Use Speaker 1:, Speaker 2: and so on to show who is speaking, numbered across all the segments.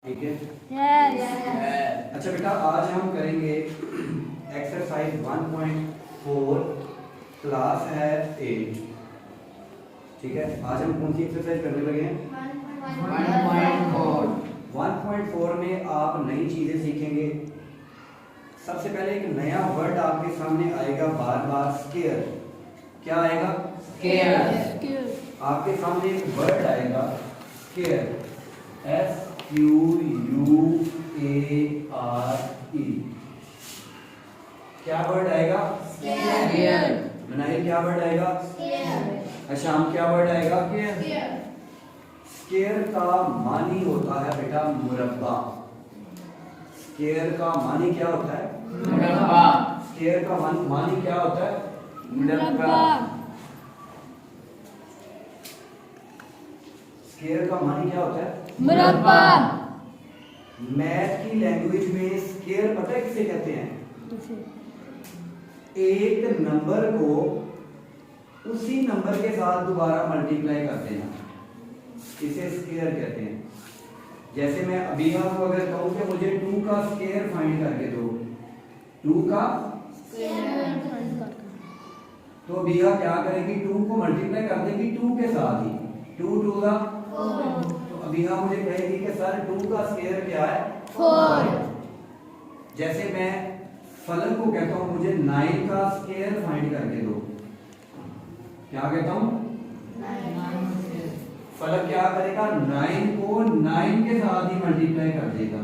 Speaker 1: ठीक है।
Speaker 2: yes.
Speaker 1: अच्छा बेटा, आज हम करेंगे एक्सरसाइज 1.4, क्लास है 8। ठीक है, आज हम कौन सी एक्सरसाइज करने लगे हैं? 1.4 में आप नई चीजें सीखेंगे। सबसे पहले एक नया वर्ड आपके सामने आएगा बार बार, स्केयर। क्या आएगा?
Speaker 2: Scared.
Speaker 1: आपके सामने एक वर्ड आएगा स्केयर, SQUARE। क्या वर्ड आएगा?
Speaker 2: Scared.
Speaker 1: मनाहिल, क्या वर्ड आएगा? अच्छा, हम क्या वर्ड आएगा? स्केयर का मानी होता है बेटा मुरब्बा। स्केयर का मानी क्या होता है?
Speaker 2: मुरब्बा.
Speaker 1: स्केयर का मानी क्या होता है?
Speaker 2: मुरब्बा.
Speaker 1: स्केयर का मानी क्या होता है?
Speaker 2: मुरब्बा.
Speaker 1: मैथ की लैंग्वेज में स्केयर पता है किसे कहते हैं? एक नंबर को उसी नंबर के साथ दोबारा मल्टीप्लाई कर देना, इसे स्केयर कहते हैं। जैसे मैं अभी आपको अगर कहूं कि मुझे 2 का स्केयर फाइंड करके दो, 2 का, तो अबिया क्या करेगी? 2 को मल्टीप्लाई कर देगी 2 के साथ ही। 2 2 का, तो अबिया मुझे कहेगी कि सर 2 का स्केयर क्या है? 4। जैसे मैं फलन को कहता हूं मुझे 9 का स्केयर फाइंड करके दो, क्या कहता हूं? फलन क्या करेगा? 9 को 9 के साथ ही मल्टीप्लाई कर देगा।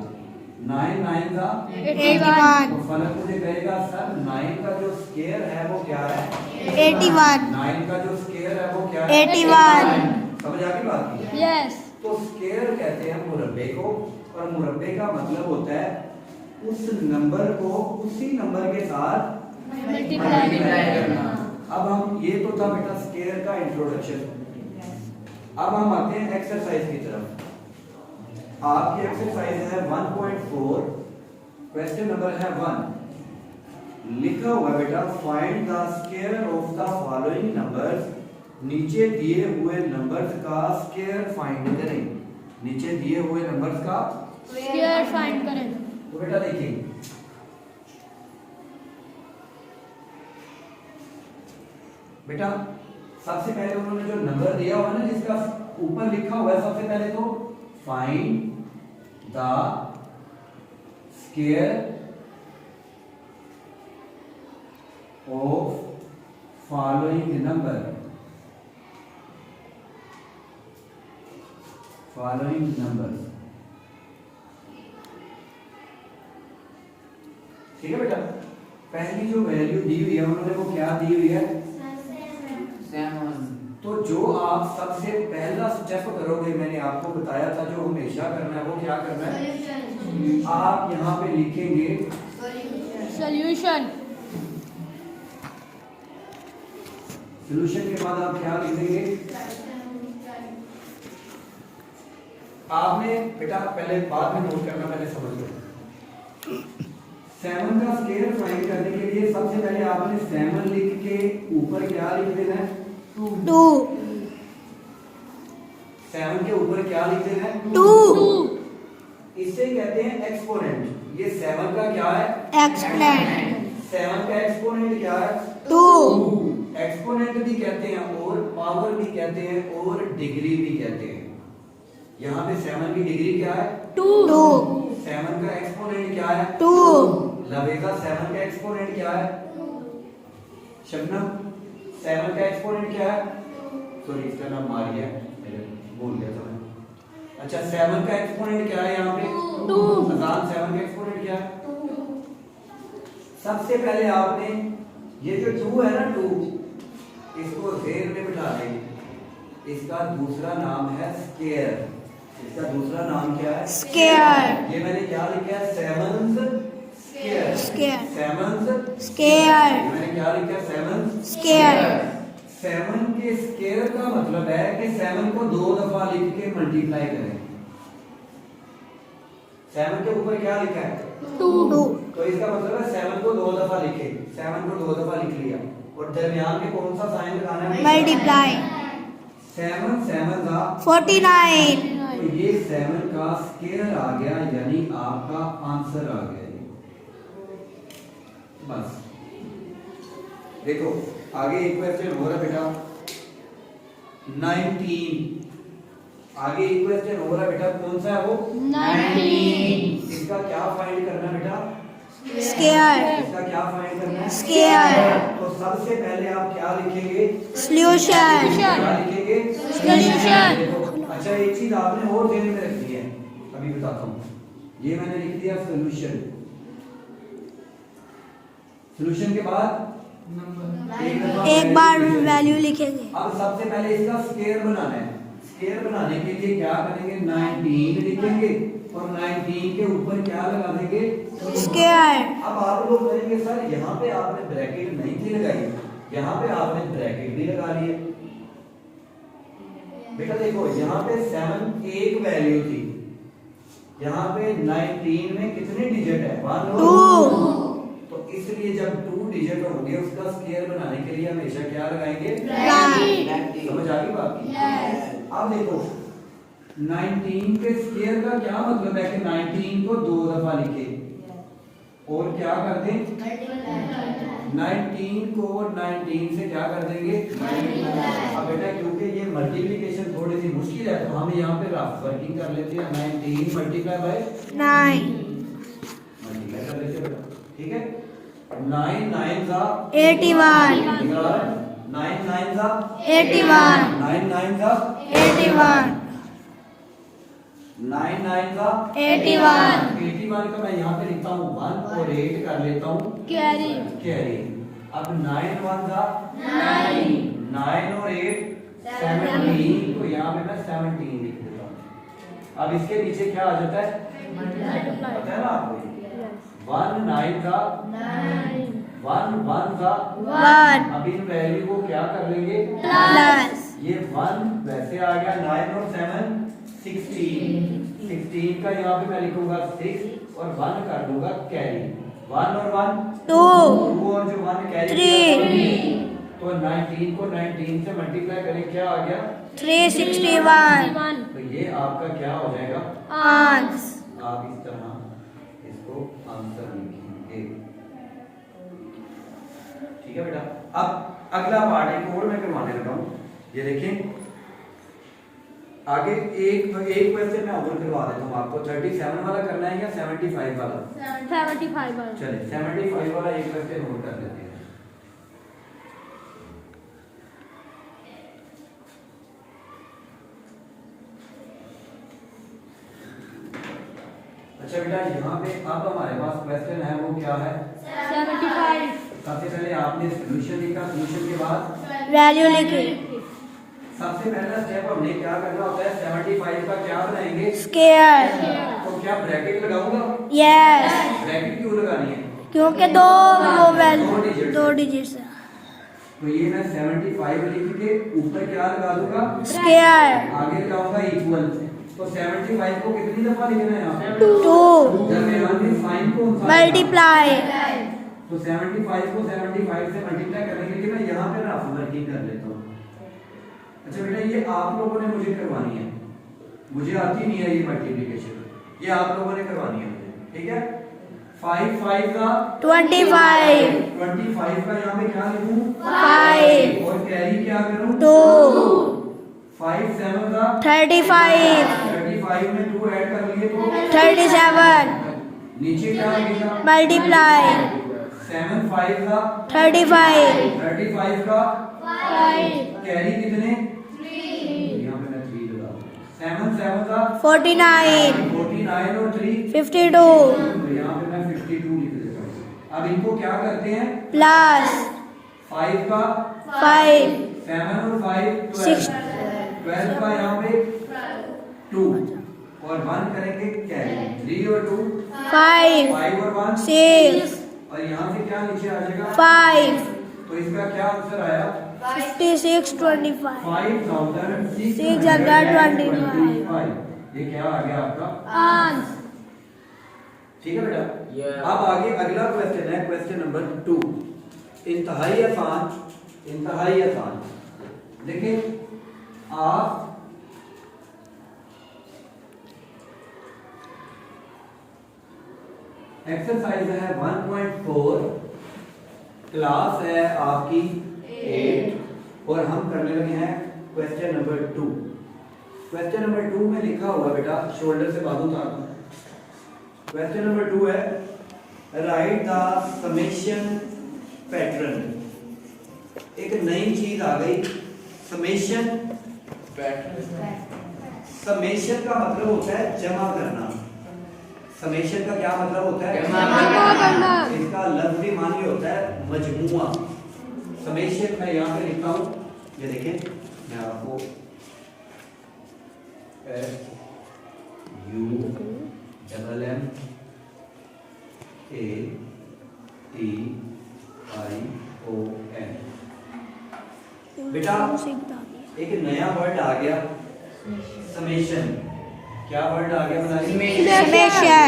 Speaker 1: 9 9 का
Speaker 2: 81.
Speaker 1: तो फलन मुझे कहेगा सर 9 का जो स्केयर है वो क्या है?
Speaker 2: 81.
Speaker 1: 9 का जो स्केयर है वो क्या है?
Speaker 2: 81.
Speaker 1: समझ आ गई बात की?
Speaker 2: Yes.
Speaker 1: तो स्केयर कहते हैं मुरब्बे को, और मुरब्बे का मतलब होता है उस नंबर को उसी नंबर के साथ
Speaker 2: मल्टीप्लाई
Speaker 1: करना। अब हम, ये तो था बेटा स्केयर का इंट्रोडक्शन। अब हम आते हैं एक्सरसाइज की तरफ। आपकी एक्सरसाइज है 1.4, क्वेश्चन नंबर है 1। लिखा हुआ बेटा find the square of the following numbers. नीचे दिए हुए नंबर्स का स्केयर फाइंड करें। नीचे दिए हुए नंबर्स का
Speaker 2: Scared find करें.
Speaker 1: तो बेटा देखिए, बेटा सबसे पहले उन्होंने जो नंबर दिया हुआ है ना, जिसका ऊपर लिखा हुआ है, सबसे पहले तो find the square of following number. Following number, ठीक है बेटा। पहली जो वैल्यू दी हुई है उन्होंने वो क्या दी हुई है? 7। तो जो आप सबसे पहला स्टेप करोगे, मैंने आपको बताया था जो हमेशा करना है वो क्या करना है? आप यहाँ पे लिखेंगे
Speaker 2: Solution.
Speaker 1: सॉल्यूशन के बाद आप क्या लिखेंगे? आपने बेटा पहले बाद में नोट करना, पहले समझ लो। 7 का स्केयर फाइंड करने के लिए सबसे पहले आपने 7 लिख के ऊपर क्या लिख देना है?
Speaker 2: 2.
Speaker 1: 7 के ऊपर क्या लिख देना है?
Speaker 2: 2.
Speaker 1: इसे कहते हैं एक्सपोनेंट। ये 7 का क्या है?
Speaker 2: Exponent.
Speaker 1: 7 का एक्सपोनेंट क्या है?
Speaker 2: 2.
Speaker 1: एक्सपोनेंट भी कहते हैं और पावर भी कहते हैं और डिग्री भी कहते हैं। यहाँ पे 7 की डिग्री क्या है?
Speaker 2: 2.
Speaker 1: 7 का एक्सपोनेंट क्या है?
Speaker 2: 2.
Speaker 1: लवेगा 7 का एक्सपोनेंट क्या है? शबनम 7 का एक्सपोनेंट क्या है? सॉरी, इसका नाम मारिया है, मैंने भूल गया था मैं। अच्छा, 7 का एक्सपोनेंट क्या है यहाँ पे?
Speaker 2: 2.
Speaker 1: अजान 7 का एक्सपोनेंट क्या है? सबसे पहले आपने ये जो 2 है ना, 2 इसको जेर में बिठा देंगे। इसका दूसरा नाम है स्केयर। इसका दूसरा नाम क्या है?
Speaker 2: Scared.
Speaker 1: ये मैंने क्या लिखा है? 7 स्केयर।
Speaker 2: Scared.
Speaker 1: 7
Speaker 2: Scared.
Speaker 1: मैंने क्या लिखा है? 7
Speaker 2: Scared.
Speaker 1: 7 के स्केयर का मतलब है कि 7 को 2 दफा लिख के मल्टीप्लाई करें। 7 के ऊपर क्या लिखा है?
Speaker 2: 2.
Speaker 1: तो इसका मतलब है 7 को 2 दफा लिखे। 7 को 2 दफा लिख लिया और दरमियान में कौन सा साइन लगाना है?
Speaker 2: Multiply.
Speaker 1: 7 7 का
Speaker 2: 49.
Speaker 1: तो ये 7 का स्केयर आ गया, यानी आपका आंसर आ गया ये। बस देखो आगे एक क्वेश्चन हो रहा बेटा 19। आगे एक क्वेश्चन हो रहा बेटा, कौन सा है वो?
Speaker 2: 19।
Speaker 1: इसका क्या फाइंड करना बेटा?
Speaker 2: स्केयर।
Speaker 1: इसका क्या फाइंड करना है?
Speaker 2: स्केयर।
Speaker 1: तो सबसे पहले आप क्या लिखेंगे?
Speaker 2: सॉल्यूशन।
Speaker 1: क्या लिखेंगे?
Speaker 2: Solution।
Speaker 1: देखो, अच्छा एक चीज आपने और ध्यान में रखनी है, अभी बताता हूँ। ये मैंने लिख दिया सोल्यूशन। सोल्यूशन के बाद
Speaker 2: एक बार वैल्यू लिखेंगे।
Speaker 1: अब सबसे पहले इसका स्केयर बनाना है। स्केयर बनाने के लिए क्या करेंगे? 19 लिखेंगे और 19 के ऊपर क्या लगा देंगे?
Speaker 2: स्केयर।
Speaker 1: अब आप लोग कहेंगे सर यहाँ पे आपने ब्रैकेट नहीं थी लगाई, यहाँ पे आपने ब्रैकेट भी लगा लिए। बेटा देखो यहाँ पे 7 एक वैल्यू थी, यहाँ पे 19 में कितने डिजिट है? 1 और 2। तो इसलिए जब 2 डिजिट होंगे उसका स्केयर बनाने के लिए हमेशा क्या लगाएंगे? ब्रैकेट। समझ आ गई बात की? अब देखो 19 के स्केयर का क्या मतलब है कि 19 को 2 दफा लिखे और क्या कर दें? 19 को 19 से क्या कर देंगे? अब बेटा क्योंकि ये मल्टीप्लिकेशन थोड़ी सी मुश्किल है तो हम यहाँ पे रफ वर्किंग कर लेते हैं। 19 मल्टीप्लाई बाय
Speaker 2: 9।
Speaker 1: मल्टीप्लाई कर लेते हैं, ठीक है? 9 9 जा
Speaker 2: 81।
Speaker 1: 9 9 जा
Speaker 2: 81।
Speaker 1: 9 9 जा
Speaker 2: 81।
Speaker 1: 9 9 जा
Speaker 2: 81।
Speaker 1: 81 का मैं यहाँ पे लिखता हूँ 1 और 8 कर लेता हूँ
Speaker 2: कैरी।
Speaker 1: कैरी। अब 9 1 जा 9, 9 और 8 17, तो यहाँ पे मैं 17 लिख देता हूँ। अब इसके पीछे क्या आ जाता है? पता है ना आपको? 1 9 जा 1 1 जा
Speaker 2: 1
Speaker 1: अब इन वैल्यू को क्या कर लेंगे?
Speaker 2: प्लस।
Speaker 1: ये 1 वैसे आ गया, 9 और 7 16 का यहाँ पे मैं लिखूंगा 6 और 1 कर दूंगा कैरी। 1 और 1
Speaker 2: 2
Speaker 1: और जो 1 कैरी
Speaker 2: 3
Speaker 1: तो 19 को 19 से मल्टीप्लाई करें क्या आ गया?
Speaker 2: 361।
Speaker 1: तो ये आपका क्या हो जाएगा?
Speaker 2: आंसर।
Speaker 1: आप इस तरह इसको आंसर लिखेंगे, ठीक है बेटा? अब अगला पार्ट एक और मैं करवाने लगा हूं। ये देखें आगे एक क्वेश्चन मैं और करवा देता हूँ आपको। 37 वाला करना है या 75 वाला?
Speaker 2: 75 वाला।
Speaker 1: चलिए 75 वाला एक क्वेश्चन और कर लेते हैं। अच्छा बेटा यहाँ पे अब हमारे पास क्वेश्चन है वो क्या है?
Speaker 2: 75।
Speaker 1: सबसे पहले आपने सॉल्यूशन लिखा, सॉल्यूशन के बाद
Speaker 2: वैल्यू लिखी।
Speaker 1: सबसे पहला स्टेप हमने क्या करना होता है? 75 का क्या बनाएंगे?
Speaker 2: स्केयर।
Speaker 1: तो क्या ब्रैकेट लगाऊंगा?
Speaker 2: यस।
Speaker 1: ब्रैकेट क्यों लगानी है?
Speaker 2: क्योंकि दो वैल्यू 2 डिजिट्स है।
Speaker 1: तो ये मैं 75 लिख के ऊपर क्या लगा दूंगा?
Speaker 2: स्केयर।
Speaker 1: आगे लगाऊंगा इक्वल। तो 75 को कितनी दफा लिखना है यहाँ पे?
Speaker 2: 2
Speaker 1: जब यहाँ पे साइन को
Speaker 2: मल्टीप्लाई।
Speaker 1: तो 75 को 75 से मल्टीप्लाई करने के लिए मैं यहाँ पे रफ वर्किंग कर लेता हूँ। अच्छा बेटा ये आप लोगों ने मुझे करवानी है, मुझे आती नहीं है ये मल्टीप्लिकेशन, ये आप लोगों ने करवानी है मुझे, ठीक है? 5 5 का
Speaker 2: 25।
Speaker 1: 25 का यहाँ पे क्या लिखूं?
Speaker 2: 5
Speaker 1: और कैरी क्या करूं?
Speaker 2: 2
Speaker 1: 5 7 का
Speaker 2: 35
Speaker 1: 35 में 2 ऐड कर लिए तो
Speaker 2: 37
Speaker 1: नीचे क्या लगेगा?
Speaker 2: मल्टीप्लाई
Speaker 1: 7 5 का
Speaker 2: 35
Speaker 1: 35 का
Speaker 2: 5
Speaker 1: कैरी कितने? 3। यहाँ पे मैं 3 लगा दूंगा। 7 7 का
Speaker 2: 49
Speaker 1: 49 और 3
Speaker 2: 52
Speaker 1: तो यहाँ पे मैं 52 लिख देता हूँ। अब इनको क्या करते हैं?
Speaker 2: प्लस
Speaker 1: 5 का
Speaker 2: 5
Speaker 1: 7 और 5
Speaker 2: 6
Speaker 1: 12 का यहाँ पे 2 और 1 करेंगे कैरी। 3 और 2
Speaker 2: 5
Speaker 1: 5 और 1
Speaker 2: 6
Speaker 1: और यहाँ से क्या नीचे आ जाएगा?
Speaker 2: 5
Speaker 1: तो इसका क्या आंसर आया?
Speaker 2: 56 25
Speaker 1: 5625। ये क्या आ गया आपका?
Speaker 2: आंसर।
Speaker 1: ठीक है बेटा? अब आगे अगला क्वेश्चन है, क्वेश्चन नंबर 2। इंतहाई आसान, इंतहाई आसान। देखिए आप एक्सरसाइज है 1.4, क्लास है आपकी 8 और हम करने लगे हैं क्वेश्चन नंबर 2। क्वेश्चन नंबर 2 में लिखा हुआ बेटा, शोल्डर से बाजू उतारना। क्वेश्चन नंबर 2 है राइट द समेशन पैटर्न। एक नई चीज आ गई, समेशन पैटर्न। समेशन का मतलब होता है जमा करना। समेशन का क्या मतलब होता है?
Speaker 2: जमा करना।
Speaker 1: इसका लफ्ज़ी मानी होता है मजमुआ। समेशन मैं यहाँ पे लिखता हूँ, ये देखें, मैं आपको UMMATION। बेटा एक नया वर्ड आ गया, समेशन। क्या वर्ड आ गया बना?
Speaker 2: समेशन।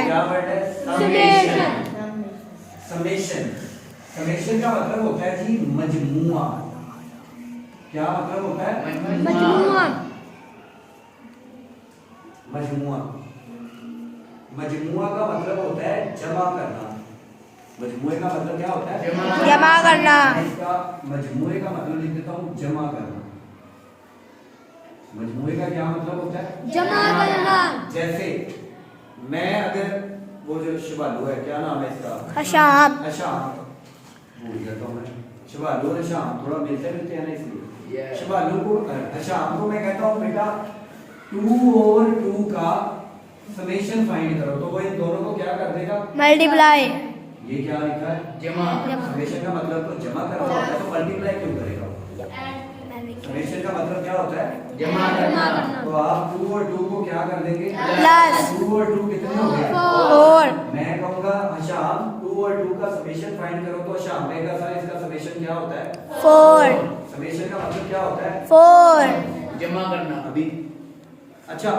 Speaker 1: क्या वर्ड है? समेशन। समेशन। समेशन का मतलब होता है जी मजमुआ। क्या मतलब होता है?
Speaker 2: मजमुआ।
Speaker 1: मजमुआ। मजमुआ का मतलब होता है जमा करना। मजमुए का मतलब क्या होता है?
Speaker 2: जमा करना।
Speaker 1: मैं इसका मजमुए का मतलब लिख देता हूँ, जमा करना। मजमुए का क्या मतलब होता है?
Speaker 2: जमा करना।
Speaker 1: जैसे मैं अगर वो जो शिवालू है, क्या नाम है इसका?
Speaker 2: अशाम।
Speaker 1: अशाम भूल जाता हूँ मैं। शिवालू और अशाम थोड़ा मिलते हैं ना, इसलिए शिवालू को अशाम को मैं कहता हूँ बेटा 2 और 2 का समेशन फाइंड करो, तो वो इन दोनों को क्या कर देगा?
Speaker 2: मल्टीप्लाई।
Speaker 1: ये क्या लिखा है? जमा। समेशन का मतलब तो जमा करना होता है, तो मल्टीप्लाई क्यों करेगा? समेशन का मतलब क्या होता है? जमा करना। तो आप 2 और 2 को क्या कर देंगे?
Speaker 2: प्लस।
Speaker 1: 2 और 2 कितने हो गए?
Speaker 2: 4।
Speaker 1: मैं कहूंगा अशाम 2 और 2 का समेशन फाइंड करो, तो अशाम में का साइज का समेशन क्या होता है?
Speaker 2: 4।
Speaker 1: समेशन का मतलब क्या होता है?
Speaker 2: 4।
Speaker 1: जमा करना। अभी अच्छा,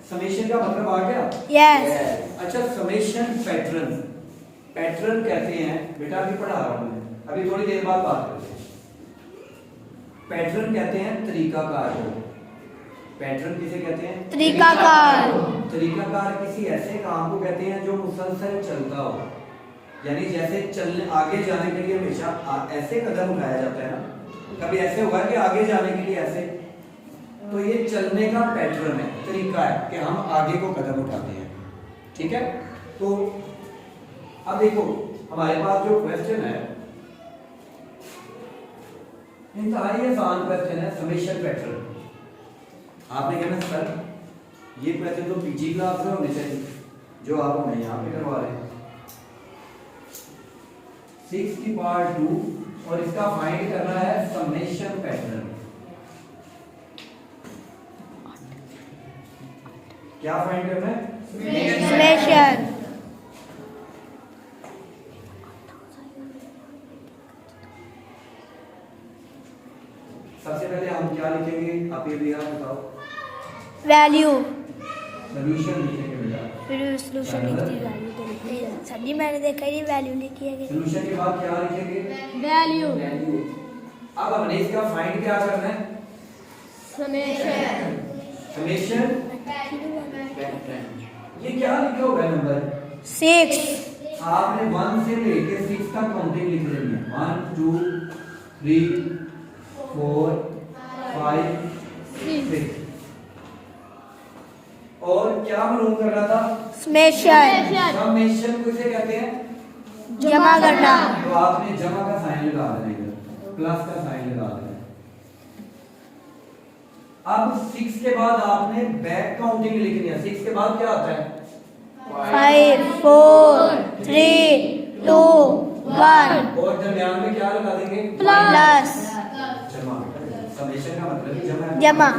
Speaker 1: समेशन का मतलब आ गया?
Speaker 2: यस।
Speaker 1: अच्छा, समेशन पैटर्न। पैटर्न कहते हैं बेटा, अभी पढ़ा रहा हूं मैं, अभी थोड़ी देर बाद बात करते हैं। पैटर्न कहते हैं तरीकाकार को। पैटर्न किसे कहते हैं?
Speaker 2: तरीकाकार।
Speaker 1: तरीकाकार किसी ऐसे काम को कहते हैं जो मुसलसल चलता हो, यानी जैसे चलने आगे जाने के लिए हमेशा ऐसे कदम उठाया जाता है ना, कभी ऐसे हुआ कि आगे जाने के लिए ऐसे, तो ये चलने का पैटर्न है, तरीका है कि हम आगे को कदम उठाते हैं। ठीक है, तो अब देखो हमारे पास जो क्वेश्चन है, इंतहाई आसान क्वेश्चन है, समेशन पैटर्न। आपने कहना सर ये क्वेश्चन तो पीजी क्लास में होने चाहिए, जो आप हमें यहाँ पे करवा रहे हैं। 6 की पार्ट 2 और इसका फाइंड करना है समेशन पैटर्न। क्या फाइंड करना है?
Speaker 2: समेशन।
Speaker 1: सबसे पहले हम क्या लिखेंगे? आप ये भी याद बताओ।
Speaker 2: वैल्यू।
Speaker 1: सॉल्यूशन लिखेंगे बेटा।
Speaker 2: फिर सॉल्यूशन लिखती वैल्यू तो लिखते हैं सर जी, मैंने देखा ये वैल्यू लिखी है।
Speaker 1: सॉल्यूशन के बाद क्या लिखेंगे?
Speaker 2: वैल्यू।
Speaker 1: वैल्यू। अब हमने इसका फाइंड क्या करना है?
Speaker 2: समेशन।
Speaker 1: समेशन। ये क्या लिखा हुआ है नंबर?
Speaker 2: 6।
Speaker 1: आपने 1 से लेके 6 तक काउंटिंग लिख लेनी है। 1 2 3 4 5 6। और क्या मालूम कर रहा था?
Speaker 2: समेशन।
Speaker 1: समेशन को इसे कहते हैं
Speaker 2: जमा करना।
Speaker 1: तो आपने जमा का साइन लगा देना, इधर प्लस का साइन लगा देना। अब 6 के बाद आपने बैक काउंटिंग लिखनी है। 6 के बाद क्या आता है?
Speaker 2: 5 4 3 2 1।
Speaker 1: और दरमियान में क्या लगा देंगे?
Speaker 2: प्लस।
Speaker 1: जमा। समेशन का मतलब ही जमा है।
Speaker 2: जमा।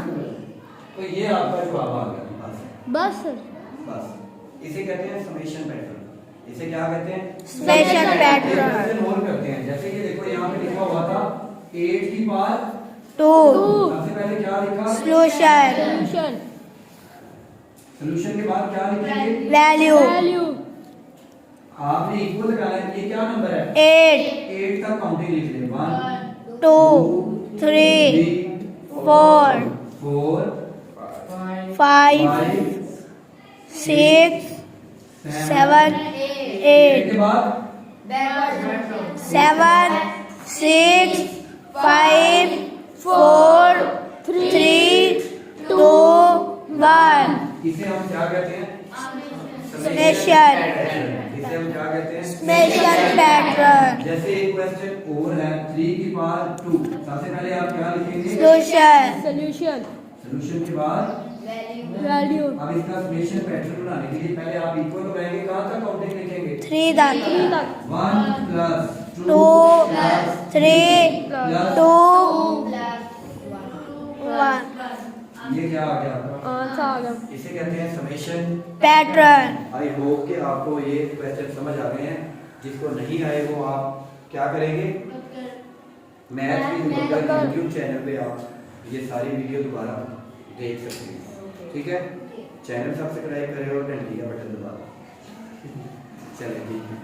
Speaker 1: तो ये आपका जवाब आ गया।
Speaker 2: बस
Speaker 1: बस इसे कहते हैं समेशन पैटर्न। इसे क्या कहते हैं?
Speaker 2: Summation pattern.
Speaker 1: नोट करते हैं, जैसे कि देखो यहाँ पे लिखा हुआ था 8 की पावर
Speaker 2: 2।
Speaker 1: सबसे पहले क्या लिखा?
Speaker 2: सॉल्यूशन।
Speaker 1: सॉल्यूशन के बाद क्या लिखेंगे?
Speaker 2: वैल्यू।
Speaker 1: आपने इक्वल लगाना है। ये क्या नंबर है?
Speaker 2: 8
Speaker 1: तक काउंटिंग लिख ले। 1
Speaker 2: 2 3 4
Speaker 1: 4
Speaker 2: 5 6 7 8
Speaker 1: के बाद
Speaker 2: 7 6 5 4 3 2 1
Speaker 1: इसे हम क्या कहते हैं?
Speaker 2: Summation.
Speaker 1: इसे हम क्या कहते हैं?
Speaker 2: Summation pattern.
Speaker 1: जैसे एक क्वेश्चन और है 3 की पावर 2, सबसे पहले आप क्या लिखेंगे?
Speaker 2: Solution.
Speaker 1: सॉल्यूशन के बाद
Speaker 2: Value.
Speaker 1: अब इसका समेशन पैटर्न बनाने के लिए पहले आप इक्वल हो जाएंगे, कहां तक काउंटिंग लिखेंगे?
Speaker 2: 3 तक
Speaker 1: 1 प्लस
Speaker 2: 2 3 2 1
Speaker 1: ये क्या आ गया? इसे कहते हैं समेशन
Speaker 2: pattern.
Speaker 1: आई होप कि आपको ये क्वेश्चन समझ आ गए हैं। जिसको नहीं आए वो आप क्या करेंगे? मैथ की यूट्यूब चैनल पे आप ये सारी वीडियो दोबारा देख सकते हैं। ठीक है, चैनल सब्सक्राइब करें और घंटी का बटन दबा दें। चलिए ठीक है।